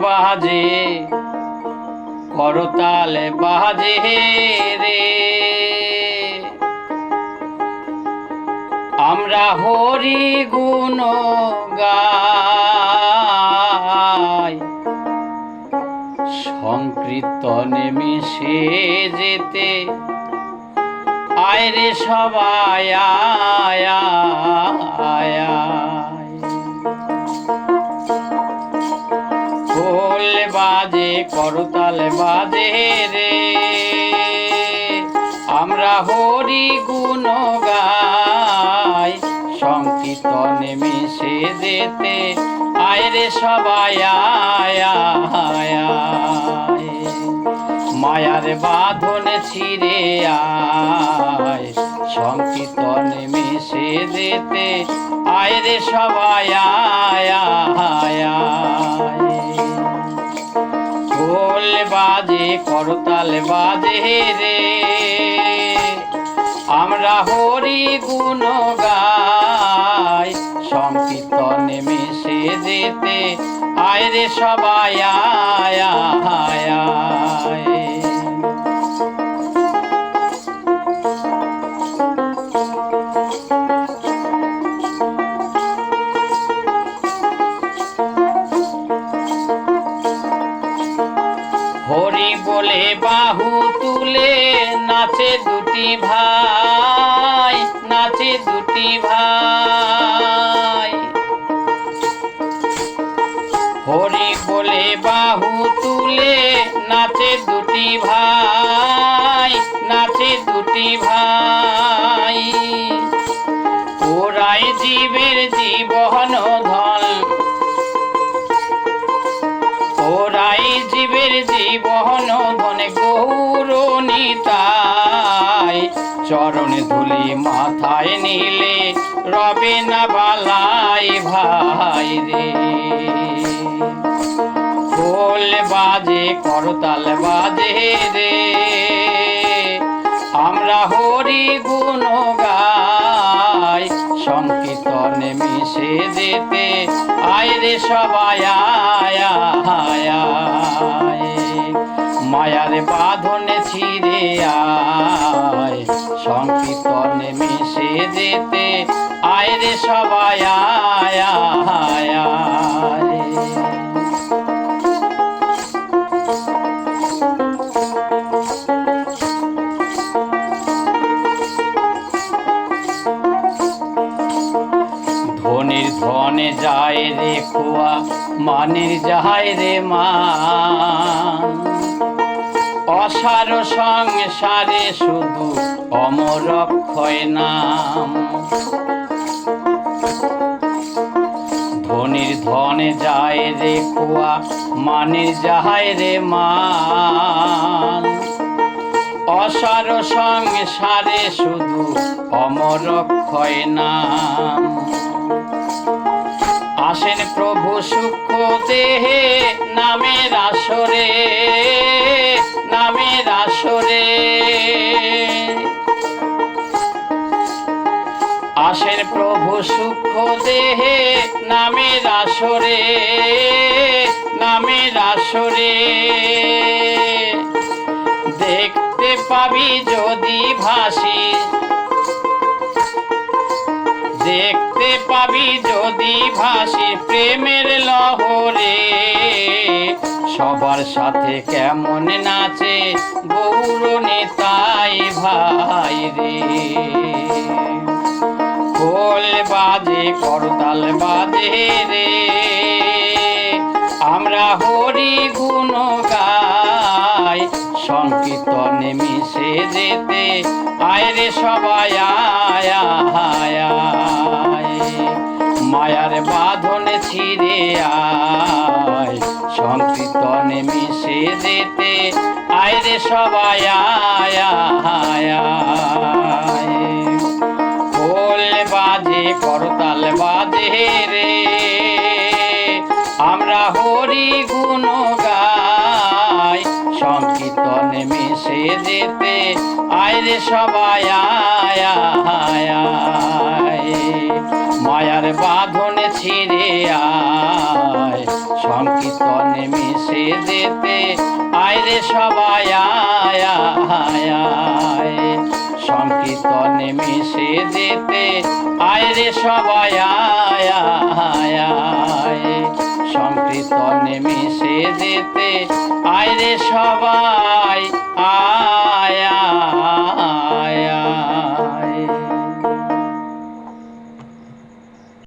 বাজে করতাল বাজে রে, আমরা হরি গুণ গাই, সংকীর্তনে মিশে যেতে আয় রে সবাই আয় আয় আয়। খোল বাজে করতাল বাজে রে, আমরা হরি গুণ গাই, সংকীর্তনে মিশে যেতে আয় রে সবাই আয় আয় আয়। মায়ার বাঁধনে ছিঁড়ে আয়, সংকীর্তনে মিশে যেতে আয় রে সবাই আয় আয় আয়। ঢোল বাজে করতাল বাজে রে, আমরা হরি গুণ গাই, সংকীর্তনে মিশে যেতে আয় রে সবাই আয় আয় আয়। হরি বলে বাহু তুলে নাচে দুটি ভাই, নাচে দুটি ভাই। হরি বলে বাহু তুলে নাচে দুটি ভাই, নাচে দুটি ভাই। ওরাই জীবের জীবন ধন, ওরাই জীবের জীবন ধনে গৌর নিতাই, চরণ ধুলি মাথায় নিলে রবে না বালাই ভাই রে। খোল বাজে করতাল বাজে রে, আমরা হরি গুণ গাই, সংকীর্তনে মিশে যেতে আয় রে সবাই আয় আয় আয়। মায়ার বাঁধনে ছিঁড়ে আয়, সংকীর্তনে মিশে যেতে আয় রে সবাই আয় আয় আয়। ধনির ধনে যায় রে খোয়া, মানের যায় রে মান, অসার সংসারে শুধু অমর অক্ষয় নাম। ধনির ধনে যায় রে খোয়া, মানের যায় রে মান, অসার সংসারে শুধু অমর অক্ষয় নাম। আসেন প্রভু সূক্ষ্ম দেহে নামের আসরে, নামের আসরে। আসেন প্রভু সূক্ষ্ম দেহে নামের আসরে, নামের আসরে। দেখতে পাবি যদি ভাসি, দেখতে পাবি যদি ভাসি প্রেমের লহরে, সবার সাথে কেমন নাচে গৌর নিতাই ভাই রে। খোল বাজে করতাল বাজে রে, আমরা হরি গুণ গাই, সংকীর্তনে মিশে যেতে আয় রে সবাই আয় আয় আয়। মায়ার বাঁধনে ছিঁড়ে আয়, সংকীর্তনে মিশে যেতে আয় রে সবাই আয় আয় আয়। খোল বাজে করতাল বাজে রে, আমরা হরি গুণ গাই, সংকীর্তনে মিশে যেতে আয় রে সবাই আয় আয় আয়। মায়ার বাঁধনে ছিঁড়ে আয়, সংকীর্তনে মিশে যেতে আয়রে সবাই আয় আয় আয়। সংকীর্তনে মিশে যেতে আয়রে সবাই আয় আয় আয়। সংকীর্তনে মিশে যেতে আয়রে সবাই